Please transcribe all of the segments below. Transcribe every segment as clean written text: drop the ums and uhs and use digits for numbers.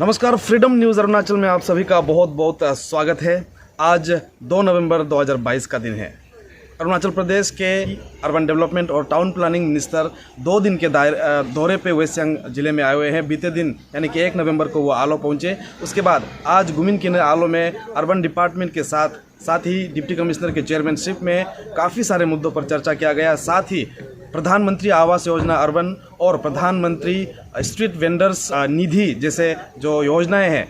नमस्कार, freedom news Arunachal में आप सभी का बहुत बहुत स्वागत है। आज 2 नवंबर 2022 का दिन है। अरुणाचल प्रदेश के अर्बन डेवलपमेंट और टाउन प्लानिंग मिनिस्टर 2 दिन के दौरे पे वेस्ट सियांग जिले में आए हुए हैं। बीते दिन यानी कि 1 नवंबर को वो आलो पहुंचे। उसके बाद आज गुमिन किन्नर आलो में अर्बन डिपार्टमेंट के साथ ही डिप्टी कमिश्नर के चेयरमैनशिप में काफ़ी सारे मुद्दों पर चर्चा किया गया। साथ ही प्रधानमंत्री आवास योजना अर्बन और प्रधानमंत्री स्ट्रीट वेंडर्स निधि जैसे जो योजनाएं हैं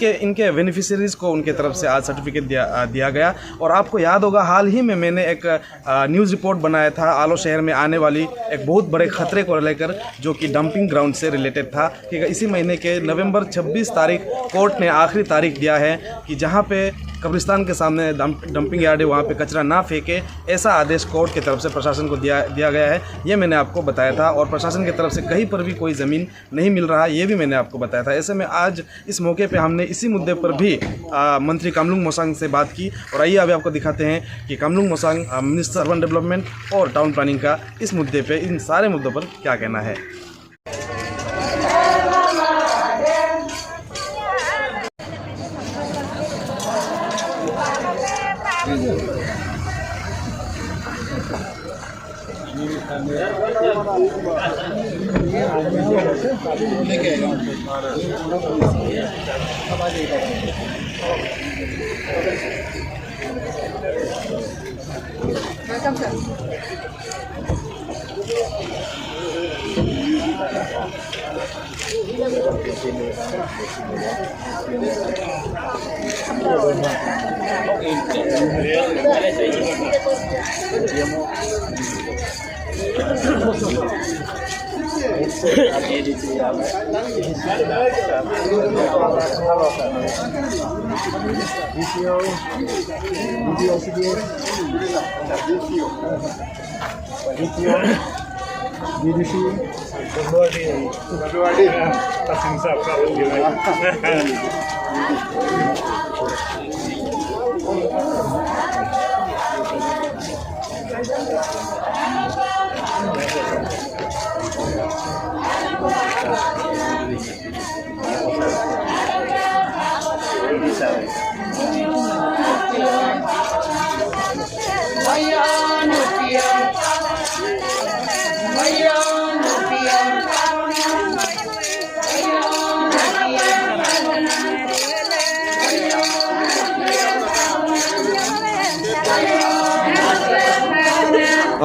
इनके बेनिफिशियरीज को उनके तरफ से आज सर्टिफिकेट दिया गया। और आपको याद होगा, हाल ही में मैंने एक न्यूज़ रिपोर्ट बनाया था आलो शहर में आने वाली एक बहुत बड़े खतरे को लेकर, जो कि डंपिंग ग्राउंड से रिलेटेड था। कि इसी महीने के नवंबर 26 तारीख कोर्ट ने आखिरी तारीख दिया है कि जहां पे कब्रिस्तान के सामने डंपिंग यार्ड है वहाँ पे कचरा ना फेंके, ऐसा आदेश कोर्ट की तरफ से प्रशासन को दिया गया है। ये मैंने आपको बताया था। और प्रशासन की तरफ से कहीं पर भी कोई ज़मीन नहीं मिल रहा, ये भी मैंने आपको बताया था। ऐसे में आज इस मौके पे हमने इसी मुद्दे पर भी मंत्री कामलुंग मोसांग से बात की। और आइए अभी आपको दिखाते हैं कि Kamlung Mossang minister urban development और टाउन प्लानिंग का इस मुद्दे पर, इन सारे मुद्दों पर क्या कहना है।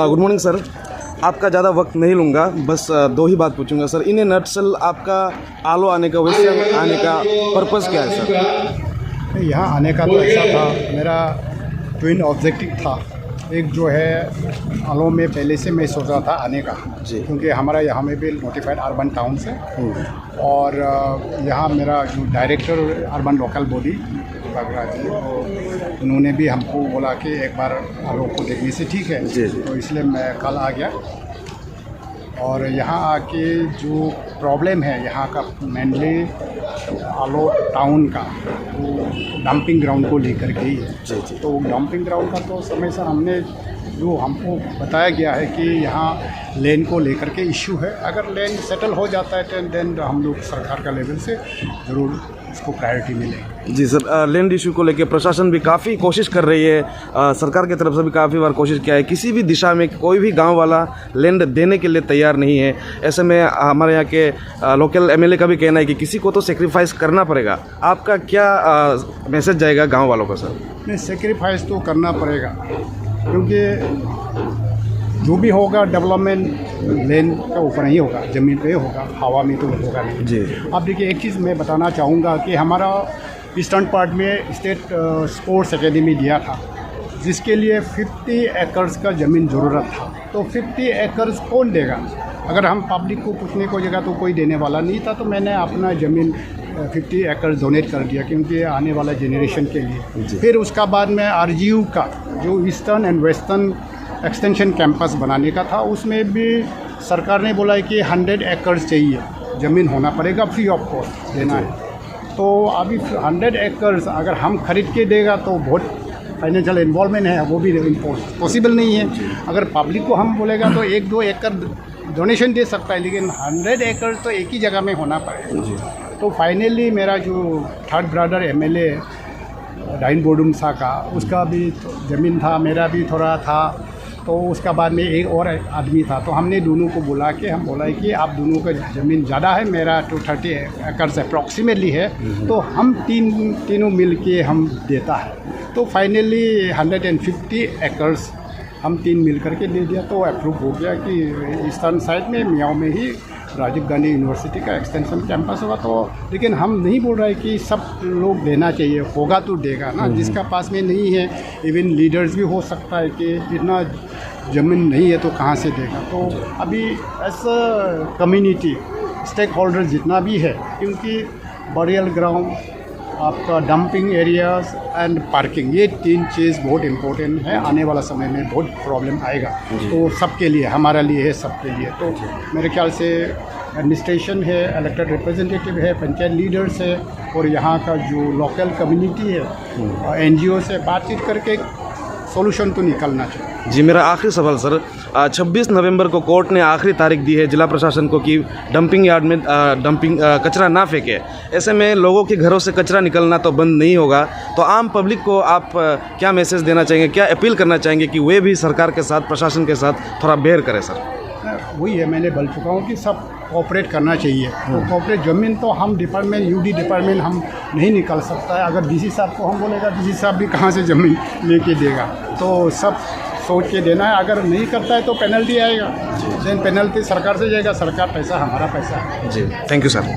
गुड मॉर्निंग सर, आपका ज़्यादा वक्त नहीं लूँगा, बस 2 ही बात पूछूंगा सर। इन नटसल आपका आलो आने का, वेस्ट सियांग आने का पर्पज़ क्या है सर? यहाँ आने का तो ऐसा था, मेरा ट्विन ऑब्जेक्टिव था। एक जो है आलो में पहले से मैं सोच रहा था आने का जी, क्योंकि हमारा यहाँ में भी नोटिफाइड अर्बन टाउन से, और यहाँ मेरा जो director urban local body Bagra ji, उन्होंने भी हमको बोला कि एक बार आलो को देखने से ठीक है जी। तो इसलिए मैं कल आ गया। और यहाँ आके जो प्रॉब्लम है यहाँ का मेनली आलो टाउन का, वो डंपिंग ग्राउंड को लेकर के ही है। तो डंपिंग ग्राउंड का तो समय से हमने जो हमको बताया गया है कि यहाँ लैंड को लेकर के इश्यू है। अगर लैंड सेटल हो जाता है देन हम लोग सरकार का लेवल से ज़रूर इसको प्रायोरिटी मिलेगी। जी सर, लैंड इशू को लेकर प्रशासन भी काफ़ी कोशिश कर रही है, सरकार की तरफ से भी काफ़ी बार कोशिश किया है। किसी भी दिशा में कोई भी गांव वाला लैंड देने के लिए तैयार नहीं है। ऐसे में हमारे यहाँ के लोकल एमएलए का भी कहना है कि किसी को तो सेक्रीफाइस करना पड़ेगा। आपका क्या मैसेज जाएगा गाँव वालों का सर? नहीं, सेक्रीफाइस तो करना पड़ेगा, क्योंकि जो भी होगा डेवलपमेंट लैंड का ऊपर नहीं होगा, ज़मीन पे होगा, हवा में तो होगा नहीं जी। अब देखिए, एक चीज़ मैं बताना चाहूँगा कि हमारा ईस्टर्न पार्ट में स्टेट स्पोर्ट्स एकेडमी दिया था, जिसके लिए 50 एकर्स का ज़मीन ज़रूरत था। तो 50 एकर्स कौन देगा? अगर हम पब्लिक को पूछने को जगह तो कोई देने वाला नहीं था। तो मैंने अपना ज़मीन 50 एकड़ डोनेट कर दिया, क्योंकि आने वाला जनरेशन के लिए। फिर उसका बाद में आरजीयू का जो eastern and western extension campus बनाने का था, उसमें भी सरकार ने बोला है कि 100 एकड़ चाहिए, ज़मीन होना पड़ेगा, फ्री ऑफ कॉस्ट देना है। तो अभी 100 एकड़ अगर हम खरीद के देगा तो बहुत फाइनेंशियल इन्वॉल्वमेंट है, वो भी पॉसिबल नहीं है। अगर पब्लिक को हम बोलेगा तो 1-2 एकड़ डोनेशन दे सकता है, लेकिन 100 एकड़ तो एक ही जगह में होना पड़ेगा। तो फाइनली मेरा जो थर्ड ब्रदर एमएलए डाइन बोडुम सा का, उसका भी ज़मीन था, मेरा भी थोड़ा था, तो उसका बाद में एक और आदमी था। तो हमने दोनों को बुला के हम बोला कि आप दोनों का ज़मीन ज़्यादा है, मेरा 230 एकड़ अप्रॉक्सीमेटली है, तो हम तीनों मिल के हम देता है। तो फाइनली 150 एकर्स हम तीन मिल करके दे दिया, तो अप्रूव हो गया कि ईस्टर्न साइड में मियाओ में ही राजीव गांधी यूनिवर्सिटी का एक्सटेंशन कैंपस होगा। तो लेकिन हम नहीं बोल रहे कि सब लोग देना चाहिए, होगा तो देगा ना, जिसका पास में नहीं है, इवन लीडर्स भी हो सकता है कि इतना ज़मीन नहीं है तो कहाँ से देगा। तो अभी एज कम्युनिटी स्टेक होल्डर जितना भी है, क्योंकि बरियल ग्राउंड, आपका डंपिंग एरियाज एंड पार्किंग, ये तीन चीज़ बहुत इम्पोर्टेंट है। आने वाला समय में बहुत प्रॉब्लम आएगा, तो सबके लिए, हमारा लिए है, सबके लिए। तो मेरे ख्याल से एडमिनिस्ट्रेशन है, इलेक्टेड रिप्रेजेंटेटिव है, पंचायत लीडर्स है, और यहाँ का जो लोकल कम्युनिटी है, एनजीओ से बातचीत करके सॉल्यूशन तो निकलना चाहिए। जी, मेरा आखिरी सवाल सर, 26 नवंबर को कोर्ट ने आखिरी तारीख दी है जिला प्रशासन को कि डंपिंग यार्ड में कचरा ना फेंके। ऐसे में लोगों के घरों से कचरा निकलना तो बंद नहीं होगा, तो आम पब्लिक को आप क्या मैसेज देना चाहेंगे, क्या अपील करना चाहेंगे कि वे भी सरकार के साथ, प्रशासन के साथ थोड़ा बेयर करें सर? वही है, मैंने बोल चुका हूँ कि सब कोऑपरेट करना चाहिए। तो कोऑपरेट ज़मीन तो हम डिपार्टमेंट, यूडी डिपार्टमेंट हम नहीं निकल सकता है। अगर डीसी साहब को हम बोलेगा, डीसी साहब भी कहाँ से ज़मीन लेके देगा? तो सब सोच के देना है। अगर नहीं करता है तो पेनल्टी आएगा, देन पेनल्टी सरकार से जाएगा, सरकार पैसा हमारा पैसा है। जी, थैंक यू सर।